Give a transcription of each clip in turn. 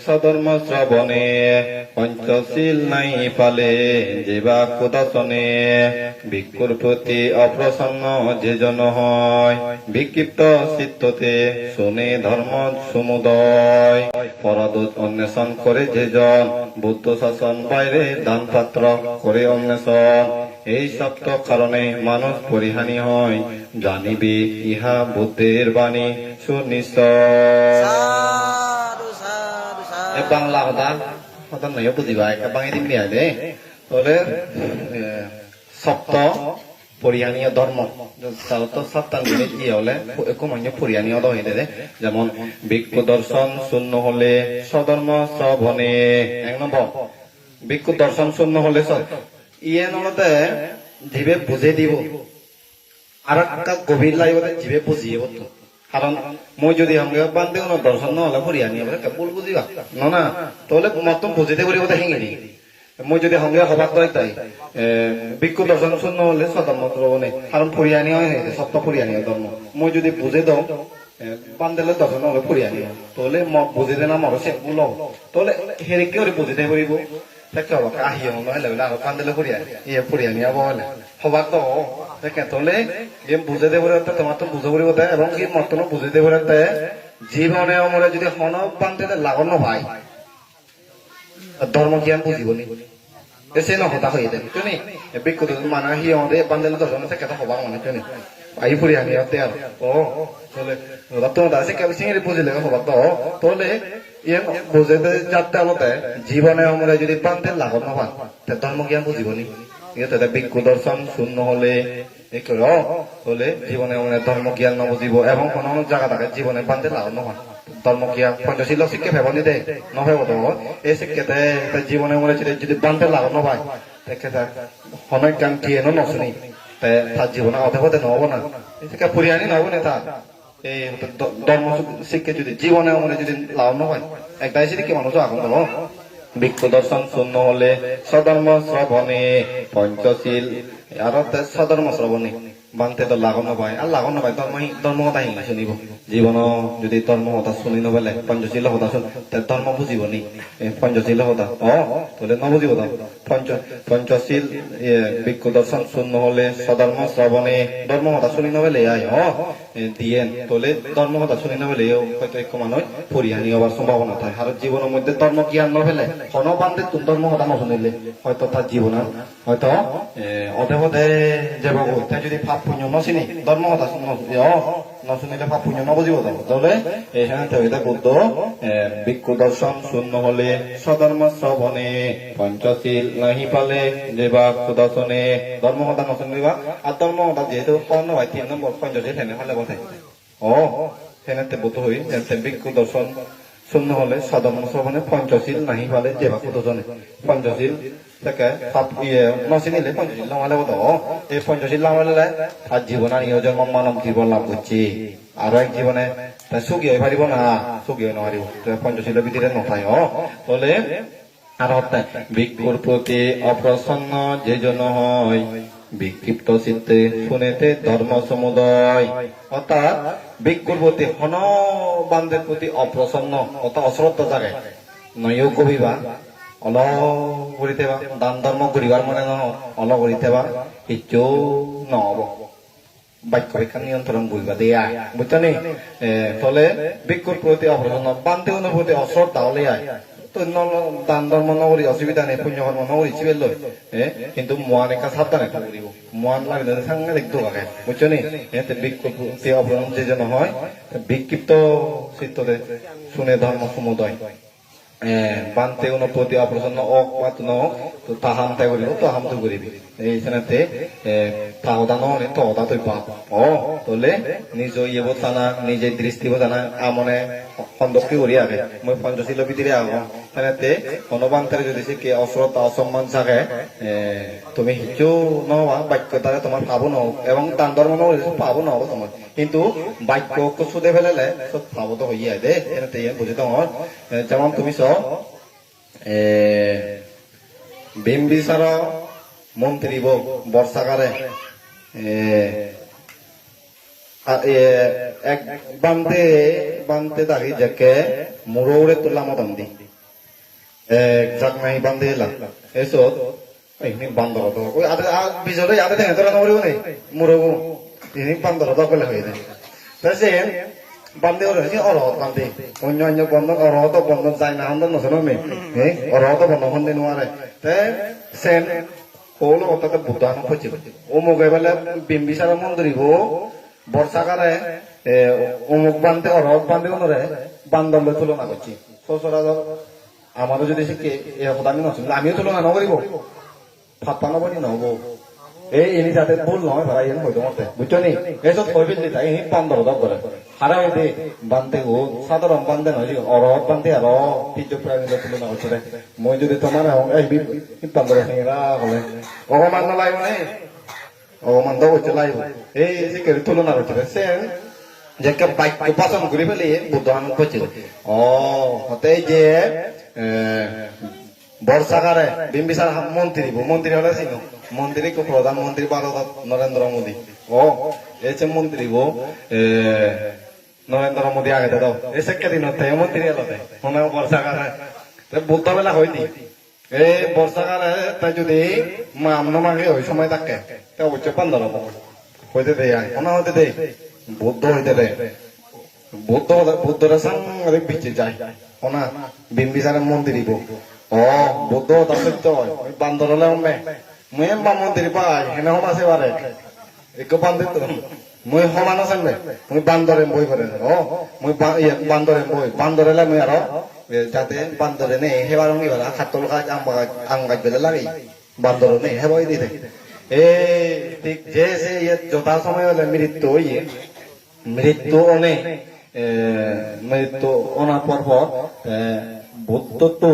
সধর্ম শ্রবণে পঞ্চশীল নাই পালে যেবা কুদর্শনে ভিক্ষুর প্রতি অপ্রসন্ন যে জন হয় বিক্ষিপ্ত চিত্ততে শুনে ধর্ম সমুদয় পরদূত অন্বেষণ করে যে জন বুদ্ধ শাসন বাইরে দান পাত্র করে অন্বেষণ এই সপ্ত কারণে মানুষ পরিহানি হয় জানিবি ইহা বুদ্ধের বাণী সুনিশ্চয়। বাংলা কথা কথা নয় বুঝিবা বাঙালি দিন নিয়ে দে তাহলে সপ্ত পরিহানীয় ধর্ম সপ্তাঙ্গিনী কি হলে একমান্য পরিহানীয় হয়ে দে যেমন ভিক্ষু দর্শন শূন্য হলে সধর্ম শ্রবণে এক নম্বর ভিক্ষু দর্শন শূন্য হলে ইয়ে নলতে জীবে বুঝে দিব আর একটা গভীর লাগবে জীবে বুঝিয়ে বলতো কারণ মই যদি সঙ্গে বান্ধে কোনো দর্শন নহলে পরিহানি বলে কেবল বুঝিবা না তাহলে মতম বুঝিতে পারি কথা হিঙে মই যদি সঙ্গে হবাক তই তাই ভিক্ষু দর্শন শূন্য হলে সদর্ম শ্রবণে কারণ পরিহানি হয় সপ্তাহ পরিহানি ধর্ম মই যদি বুঝে দাও বান্ধেলে দর্শন হলে পরিহানি তাহলে বুঝিতে না মর সে ভুল হব তাহলে হেরিকে বুঝিতে পারিব দেখতে হব আহি হলে আরো বান্ধেলে পরিহানি ইয়ে পরিহানি হব হলে হবাক তো দেখে তাহলে যে বুঝাতে পারে তোমার তো বুঝে পড়িব এবং কি মতন বুঝাতে পারে জীবনে আমলে যদি হন বান্ধে লাগানো হয় ধর্ম জ্ঞান বুঝিবনি এসে নহতা হয়ে যাবে শুনি বিক্ষুত মানা হি আমাদের বান্ধেলে দর্শন থেকে হবা মানে শুনি আই পরিহানি হতে আর ও তাহলে তোমার আছে কেবল সিঙ্গি বুঝিলে হবা তো তাহলে ইয়ে বুঝাতে যাতে আলোতে জীবনে আমলে যদি বান্ধে লাগানো হয় ধর্ম জ্ঞান বুঝিবনি ভিক্ষু দর্শন শূন্য হলে হলে জীবনে ধর্ম জ্ঞান নবুঝিব এবং কোন জায়গা থাকে জীবনে বান্ধে লাগানো হয় ধর্ম জ্ঞান পঞ্চশীল শিক্ষা ভেবনি দে নভেব এই শিক্ষাতে জীবনে যদি বান্ধে লাগানো হয় অনেক জ্ঞান কি এনো নশুনি তার জীবনে অধে নহব না শিক্ষা পরিহানি নহব না তার এই ধর্ম শিক্ষা যদি জীবনে যদি লাগানো হয় একটাই শিক্ষা মানুষ আগুন বলো ভিক্ষু দর্শন শূন্য হলে সধর্ম শ্রবণে পঞ্চশীল আর সধর্ম শ্রবণে বানতে তো লাগানো পায় আর লাগানো পায় ধর্ম কথা হিংলা শুনিব জীবন যদি ধর্ম কথা শুনি নবেলে পঞ্চশীল কথা শুন ধর্ম বুঝিব নি পঞ্চশীল কথা তাহলে নবুঝিব তো পঞ্চশীল ভিক্ষু দর্শন শূন্য হলে সধর্ম শ্রবণে ধর্ম কথা শুনি নবেলে আয় দিয়ে তাহলে ধর্ম কথা শুনি নবেলে হয়তো এক মানুষ পরিহানি হবার সম্ভাবনা থাকে আর জীবনের মধ্যে ধর্ম জ্ঞান নভেলে কোন বান্ধে ধর্ম কথা নশুনিলে হয়তো তার জীবন হয়তো অধে পথে যাব যদি পাপ পুণ্য নচিনি ধর্ম কথা নশুনিলে পাপ পুণ্য নবুঝিব তাহলে এখানে বুদ্ধ ভিক্ষু দর্শন শূন্য হলে সধর্ম শ্রবণে পঞ্চশীল নাহি পালে যে বা সুদর্শনে ধর্ম কথা নশুনিবা আর ধর্ম কথা যেহেতু কর্ণ হয় 3 নম্বর পঞ্চশীল হেনে হলে বসে হেনে বুদ্ধ হই ভিক্ষু দর্শন শূন্য হলে সধর্ম শ্রবণে পঞ্চশীল নাহি পালে যে বা সুদর্শনে পঞ্চশীল থেকে নচিনিলে পঞ্চশীল নামালে বোধ এই পঞ্চশীল নামালে তার জীবন আর জন্ম মানব জীবন লাভ করছে আরো এক জীবনে সুখী হয়ে পারিব না সুখী হয়ে নারিব পঞ্চশীলের ভিতরে নথায় তাহলে আর হত্যায় ভিক্ষুর প্রতি অপ্রসন্ন যে জন হয় বিক্ষিপ্ত চিত্তে শুনেতে ধর্ম সমুদয় অর্থাৎ ভিক্ষুর প্রতি হন বান্ধের প্রতি অপ্রসন্ন অর্থাৎ অশ্রদ্ধা থাকে নয় কবিবা অল করিতে দান ধর্ম করিবার মানে অল করিতে কিচ্ছু নহব বাক্য ভিক্ষা নিয়ন্ত্রণ করিবা দিয়া বুঝছো নি ফলে ভিক্ষুর প্রতি অপ্রসন্ন বান্ধে প্রতি অশ্রদ্ধা হলে আয় দান ধর্ম নগরী অসুবিধা নেই পুণ্য কর্ম নগরী চিবেল কিন্তু মহান একটা সাবধানে করিব মহান লাগলে সাংঘা দেখতে আগে বুঝছো নি এতে ভিক্ষুর প্রতি অপ্রসন্ন যে যেন হয় বিক্ষিপ্ত চিত্ততে শুনে ধর্ম সমুদয় বানতে কোনো প্রতি অপ্রসন্ন অকমাত নক তো তাহামতে করিব তাহামতে করিবি এইখানেতে তাহদা নহলে তহদা তুই পাপ তোলে নিজ ইয়ে বোঝানা নিজে দৃষ্টি বোঝানা আমনে সন্দোষী করি আগে মই পঞ্চশীল ভিতরে আহো সেনেতে হনুমান্তারে যদি সে অশ্রদ্ধা অসম্মান থাকে তুমি হিচু নহবা বাক্য দ্বারা তোমার পাবো নহ এবং দান ধর্ম নহলে পাবো নহব তোমার কিন্তু বাক্য সুদে ফেলেলে সব পাবো তো হইয়া দে এনেতে বুঝি তোমার যেমন তুমি বিম্বিসার মন্ত্রী বর্ষাকারে এক বানতে দাঁড়িয়ে যাকে মুরৌরে তোলা মতন দি এক জাক নাই বান্ধে এলাম এসত এইখিনি বান্দর তো ওই আদে বিজলে আদে দেখে তোরা নমরিব নেই মুরৌ ইনি বান্দর তো কলে হয়ে যায় তাছে বান্ধে ওরে অরহত বান্ধে অন্য অন্য বন্ধন অরহত বন্ধন যায় না হন্দন নসনো মে অরহত বন্ধন হন্দে নোয়ারে তে সেন হলো ওটাতে বুদ্ধান খুঁজে অমুক এবেলে বিম্বিসার মন্দিরিব বর্ষাকালে অমুক বান্ধে অরহত বান্ধে ওনরে বান্দর তুলনা করছি সচরাচর আমারও যদি শিখে এ কথা আমি নষ্ট আমিও তুলনা নকরিব ফাপ্পা নবনি নহব এই এনি যাতে ভুল নহয় ভাড়া এনে হইতো মতে বুঝছো নি এসব কই ফেললি তাই এনে বান্দর দব করে হারা হইতে বান্ধে ও সাধারণ বান্ধে নয় অরহত বান্ধে আর তির্য প্রাণীদের তুলনা করছে রে মই যদি তোমার এই বান্দর হেরা হলে অগমান নলাইব নে অগমান দাও হচ্ছে লাইব এই শিখে তুলনা করছে রে সেন যে বাইক উপাসন করে ফেলে বুদ্ধ আনন্দ করছিল হতে যে বর্ষাকালে বিম্বিসার মন্ত্রী হলে ছিল মন্ত্রী প্রধানমন্ত্রী ভারত নরেন্দ্র মোদী এই যে মন্ত্রী নরেন্দ্র মোদী আগে দাও এই সেকে দিন মন্ত্রী এলাতে মনে বর্ষাকালে বুদ্ধ বেলা হয়নি এই বর্ষাকালে তাই যদি মাগে ওই সময় থাকে তা হচ্ছে 15 হইতে দেয় মনে হইতে দেয় বুদ্ধ হইতে দেয় বুদ্ধরা সাংঘাতিক বিচে যায় ওনা বিম্বিসারের মন্দির বুদ্ধ সত্য বান্দর হলে মুই বা মন্দির পাই হেনে হম আছে বারে একটু বান্ধে তো মুই সমান আছেন মুই বান্দরে বই করে মুই বান্দরে বই বান্দর এলে মুই আরো যাতে বান্দরে নেই হেবার নিবার খাতল গাছ আম গাছ বেলে লাগে বান্দর নেই হেবাই দিতে এই ঠিক যে সে যথা সময় হলে মৃত্যু অনেক মৃত্যু অনার পর বুদ্ধ তো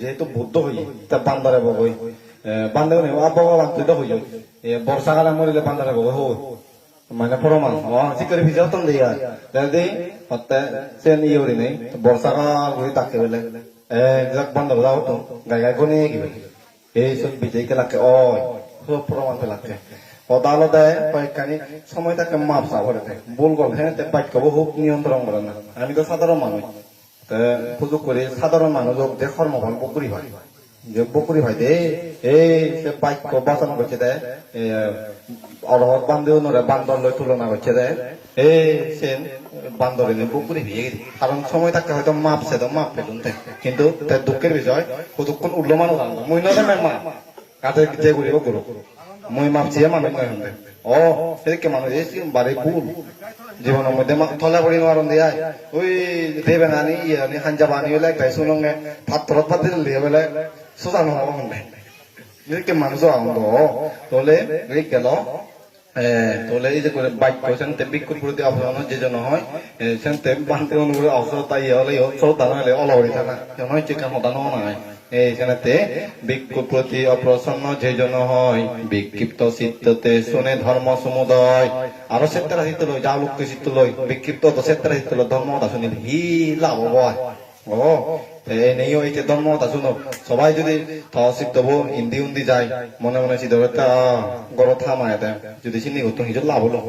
যেহেতু বুদ্ধ হই তা বান্দারে বই বান্ধব নেই ভগবান তুই তো হই বর্ষাকালে মরিলে বান্দারে বই হই মানে প্রমাণ শিকারি ভিজা তন দিয়া দেই হতে সেন ইউরি নেই বর্ষাকাল হই তাকে বলে এক বান্ধব দাও তো গায় গায় কোনে কি বলে এই সব বিজয় কে লাগে সব প্রমাণ লাগে অদালতে কয়েকখানি সময় তাকে মাপ চাপরে ভুল গল হ্যাঁ বাক্যবো খুব নিয়ন্ত্রণ করে না আমি তো সাধারণ মানুষ সুযোগ করে সাধারণ মানুষ যে কর্মফল বকুরি হয় যে বকুরি হয় দে এই সে বাক্য বাচন করছে দে অরহত বান্ধেও নরে বান্দর লই তুলনা করছে দে এই সে বান্দর এনে বকুরি ভিয়ে কারণ সময় থাকতে হয়তো মাপছে তো মাপ পেলুন কিন্তু তার দুঃখের বিষয় কতক্ষণ উঠলো মানুষ মই নয় মা কাতে যে ঘুরিব গুরু মই মাপছি মানুষ নয় হন্দে সেদিকে মানুষ বাড়ি ভুল জীবনের মধ্যে থলা পড়ি নোয়ারন দিয়ে ওই দেবে না আনি খাঞ্জা বানি হলে একটা শুনঙ্গে পাত্রত পাতি দিয়ে বলে সোজা নহব হন্দে এদিকে মানুষ আনন্দ তোলে গেল তোলে এই যে করে বাইক সেনতে বিক্ষুর প্রতি অবসর যে জন্য হয় সেনতে বান্ধে অনুগুলো অবসর তাই হলে শ্রদ্ধা হলে অলহরি থাকা কেন হচ্ছে কেন দানো নাই এইখানেতে বিক্ষুর প্রতি অপ্রসন্ন যে জন্য হয় বিক্ষিপ্ত চিত্ততে শুনে ধর্ম সমুদয় আরো সেত্তারা চিত্ত লই যা লোক চিত্ত লই বিক্ষিপ্ত তো সেত্তারা চিত্ত লই ধর্মটা শুনি হি লাভ হয় এই নেই ওই যে ধর্মটা শুনো সবাই যদি সিদ্ধ হবো ইন্দি উন্দি যায় মনে মনে সিদ্ধ করতে গড় থামায় দেয় যদি চিনি হতো নিজের লাভ হলো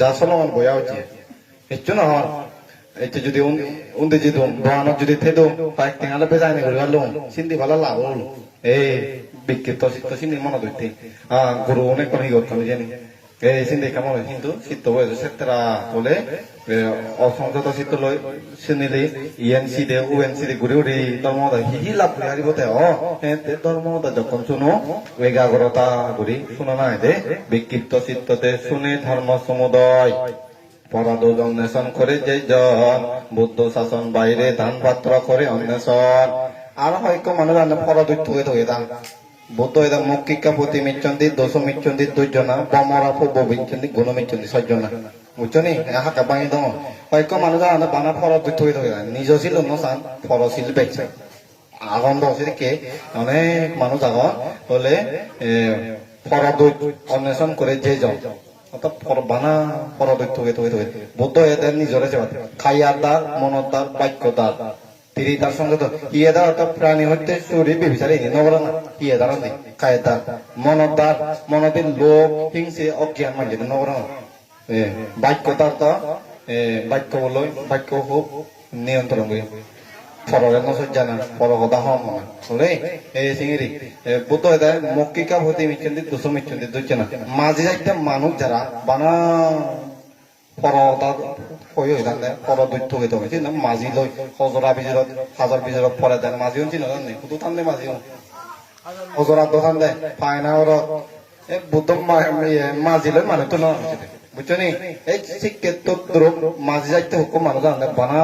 যা সলমান বয়া হচ্ছে এর জন্য হয় এটা যদি উন্দি যদি দোয়ানত যদি থেদো পাইক টেঙালে বেজায় নেই গেল চিন্তি ভালো লাভ হলো এই বিক্ষিপ্ত চিত্ত চিনি মনে ধরতে গুরু অনেক কোনো করতাম জানি এই চিন্তি কেমন কিন্তু চিত্ত হয়েছে সেতরা বলে অসংযত চিত্ত লই শুনিলে ইএনসি দে ওএনসি দে ঘুরে ঘুরে ধর্মদা হি লাভ করে হারিবতে ধর্মদা যখন শুনো এগাগ্রতা ঘুরি শুনো না দে বিক্ষিপ্ত চিত্ততে শুনে ধর্ম সমুদয় পরাদ অন্বেষণ করে যে জন বুদ্ধ শাসন বাইরে দান পাত্র করে অন্বেষণ আর হয়তো মানুষ পরাদ থুয়ে থুয়ে দান বুদ্ধ এদা মৌখিকা প্রতি মিচ্ছন্দি দোষ মিচ্ছন্দি দুইজনা বমরা ফুব মিচ্ছন্দি গুণ মিচ্ছন্দি ছয়জনা বুঝছো নি হাকা বাঙি দো হয়তো মানুষ বানা পরাদ থুয়ে থুয়ে দান নিজ ছিল নসান ফরশীল বেচে আগন্দ সেদিকে অনেক মানুষ আগন হলে পরাদ অন্বেষণ করে যে জন অর্থাৎ বানা পরদৈত থুয়ে থুয়ে থুয়ে বুদ্ধ এদের নিজরে যাওয়া খাইয়ার দ্বার মনের দ্বার বাক্য দ্বার তিনি তার সঙ্গে তো ইয়ে দ্বার অর্থাৎ প্রাণী হইতে চুরি বিবিচারে নগর না ইয়ে দ্বার নেই খায়ের দ্বার মনের দ্বার মনদের লোক হিংসে অজ্ঞান মানে নগর না বাক্য দ্বার তো বাক্য বলই বাক্য খুব নিয়ন্ত্রণ করি পরের নজর জানা পর কথা হম না বলে এই সিঙ্গিরি বুদ্ধ এটা মক্কিকা হতে মিচ্ছেন দুশো মিচ্ছেন দুইছে না মাঝে একটা মানুষ যারা বানা পরতা হয়ে হয়ে থাকে পর দুই থকে থকে চিন মাঝি লই হজরা বিজরত হাজার বিজরত পরে দেন মাঝিও চিন নেই শুধু থানলে মাঝিও হজরা দোকান দেয় পায়না ওর বুদ্ধ মাঝি লই মানে তো নয় বুঝছো নি এই শিক্ষিত দ্রব মাঝি যাইতে হুকুম মানুষ জানলে বানা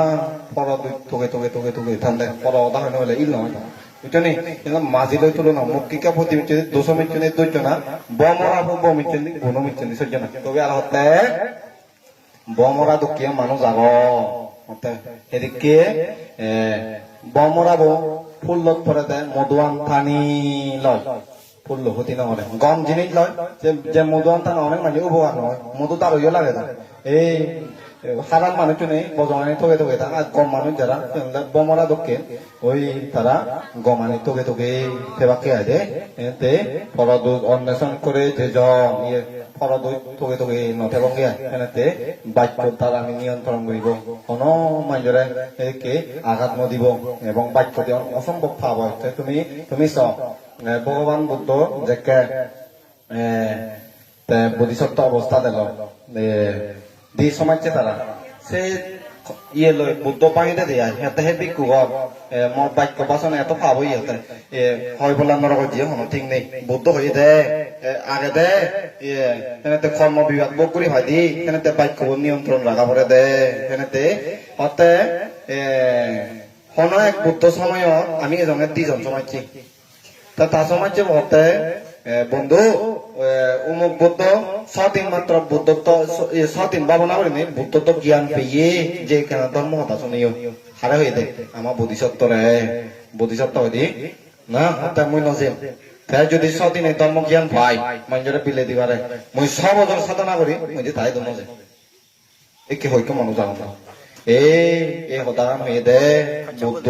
পর দুই থকে থকে থকে থকে থানলে পরতা হয় হলে ইল নয় বুঝছো নি কিন্তু মাঝি লই তুলো না মক্কিকা প্রতি মিচ্ছে দুশো মিচ্ছে দুইজন না বমরা বমিচ্ছে গুণ মিচ্ছে সহ্য না তবে আর হতে বমরা দুঃখীয় মানুষ আগ এদিকে বমরা ফুল্লত পরে দেয় মধুয়ান থানি লয় ফুল্ল হতি না অনেক গম জিনিস লয় যে মধুয়ান থানা অনেক মানে উপকার নয় মধু তার হইও লাগে এই সাধারণ মানুষ নেই বজনে থকে থকে আর কম মানুষ যারা বমরা দুঃখে ওই তারা গমানি থকে থকে সেবাকে আয় এতে ফরদ অন্বেষণ করে যে জন ইয়ে ফরদ থকে থকে নথেবং গিয়া এনেতে বাক্য তার আমি নিয়ন্ত্রণ করিব কোন মানুষরে একে আঘাত নদিব এবং বাক্যতে অসম্ভব ভাব হয় তুমি চ ভগবান বুদ্ধ যে বোধিসত্ত্ব অবস্থা দিল দি সমাজে তারা সে ইয়ে লই বুদ্ধ পানিতে দিয়া সিহঁতে সেই বিকুগৰ মোৰ বাক্য বাচন এত ভাব হৈ সিহঁতে হয় বোলা নৰক দিয়ে শুনো ঠিক নেই বুদ্ধ হৈ দে আগে দে সেনেতে কৰ্ম বিভাগ বক কৰি হয় দি সেনেতে বাক্য নিয়ন্ত্ৰণ ৰাখা পৰে দে সেনেতে হতে এক বুদ্ধ সময়ত আমি এজনে দুজন সমাজছি তা সমাজে হতে বন্ধু অমুক বুদ্ধ ছদিন মাত্র বুদ্ধত্ব ছদিন ভাবনা করিনি বুদ্ধত্ব জ্ঞান পেয়ে যে কেন ধর্ম হতা শুনিও হারে হয়ে দে আমার বোধিসত্ত্ব হয়ে না হত্যা মুই নজিম তাই যদি ছদিনে ধর্ম জ্ঞান পাই মানুষের বিলে দিবারে মুই 6 বছর সাধনা করি মুই যে তাই ধর্ম যে একে হইকে মানুষ জানো না এই হতারাম হয়ে দে বুদ্ধ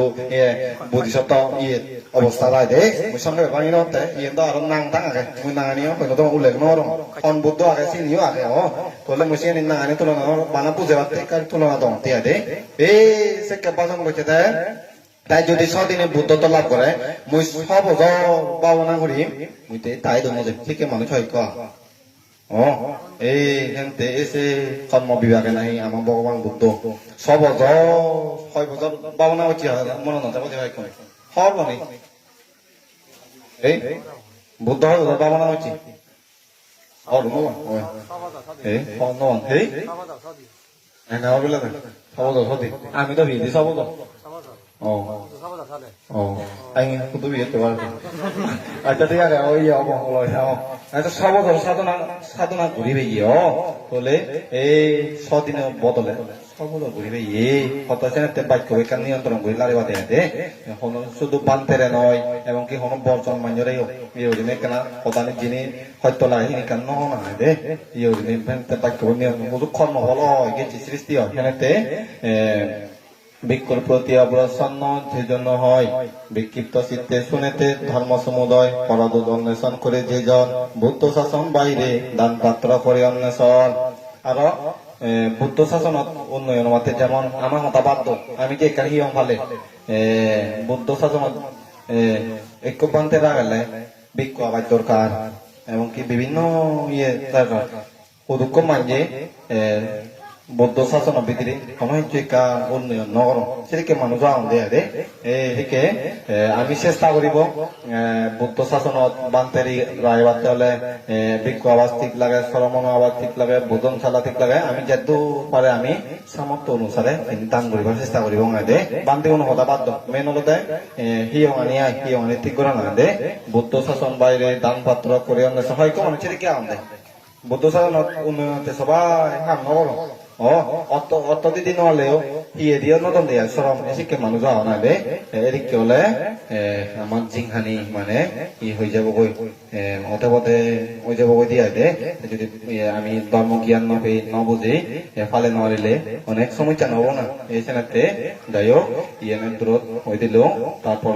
বোধিসত্ত্ব ইয়ে অবস্থা রায় দে মুই সঙ্গে ভাঙি নতে ইয়ে তো আরো নাং তাং আগে মুই নাঙানিও হইলো তো উল্লেখ নরম অন বুদ্ধ আগে চিনিও আগে তোলে মুই চিনি নাঙানি তুলনা বানা পুজে বাতে কার তুলনা দম তিয়া দে সে কেপাসন কইছে দে তাই যদি 6 দিনে বুদ্ধত্ব লাভ করে মুই 6 বছর ভাবনা করি মুই তাই দম যে ঠিক মানুষ হয় ক এই হেনতে এসে কর্ম বিভাগে নাই আমার ভগবান বুদ্ধ 6 বছর 6 বছর ভাবনা হচ্ছে মনে নথা বলতে হয় কই হব নেই এই বুদ্ধ ভাবনা হচ্ছে আর নো এই নো এই না বলে না 6 বছর হতে আমি তো বিধি 6 বছর anh không tôi biết rồi cho thế là ôi giờ bọn rồi sao anh ta sau bao giờ sao tôi của đi về gì ó tôi lấy sau tin bỏ tôi lấy sau bao giờ của đi về gì họ ta sẽ tiếp bạch của cái niệm tôi làm của lại vào thế họ nó শুধু বানতে রে নয় এবং কি হন বর্জন মানজরে ইও দিনে কেনা প্রধান যিনি হয়তো লাই নি কেন না দে ইও দিনে ভেন্তে বাক্য নিয়ম মুজুক কর্ম হলো গেছি সৃষ্টি হয় এখানেতে ভিক্ষুর প্রতি অবসন্ন সেজন্য হয় বিক্ষিপ্ত চিত্তে শুনেতে ধর্ম সমুদয় পরদূত অন্বেষণ করে যে জন বুদ্ধ শাসন বাইরে দান পাত্র করে অন্বেষণ আর বুদ্ধ শাসনত উন্নয়ন মতে যেমন আমার মতা বাধ্য আমি যে এখানে হিয়ম ফালে বুদ্ধ শাসনত ঐক্য বানতে রাখলে ভিক্ষু আবার দরকার এবং কি বিভিন্ন ইয়ে দরকার উদুক্ষ মানজে বৌদ্ধ শাসন ভিতরে কোন একটা উন্নয়ন নগর সেদিকে মানুষ আনন্দে আরে এদিকে আমি চেষ্টা করিব বৌদ্ধ শাসনত বান্তেরি রায় বাড়তে হলে ভিক্ষু আবাস ঠিক লাগে সরমন আবাস ঠিক লাগে ভোজনশালা ঠিক লাগে আমি যেহেতু পারে আমি সামর্থ্য অনুসারে দান করিবার চেষ্টা করিব দে বান্তি কোনো কথা বাধ্য মেন হলতে হিয়মানি ঠিক করে না দে বৌদ্ধ শাসন বাইরে দান পাত্র করে হয়তো মানুষ সেদিকে আনন্দে বৌদ্ধ শাসনত উন্নয়নতে সবাই হাম নগর অত্যদিন হলেও ইয়ে দিয়ে নতুন দিয়ে সরম শিক্ষে মানুষ যাওয়া না দে এদিকে হলে আমার জিংহানি মানে ই হয়ে যাব গই অতপথে হয়ে যাব গই দিয়া দে যদি আমি ধর্ম জ্ঞান নবুঝি ফালে নড়িলে অনেক সমস্যা নব না এই সেনাতে যাই হোক ইয়ে দূরত হয়ে দিল তারপর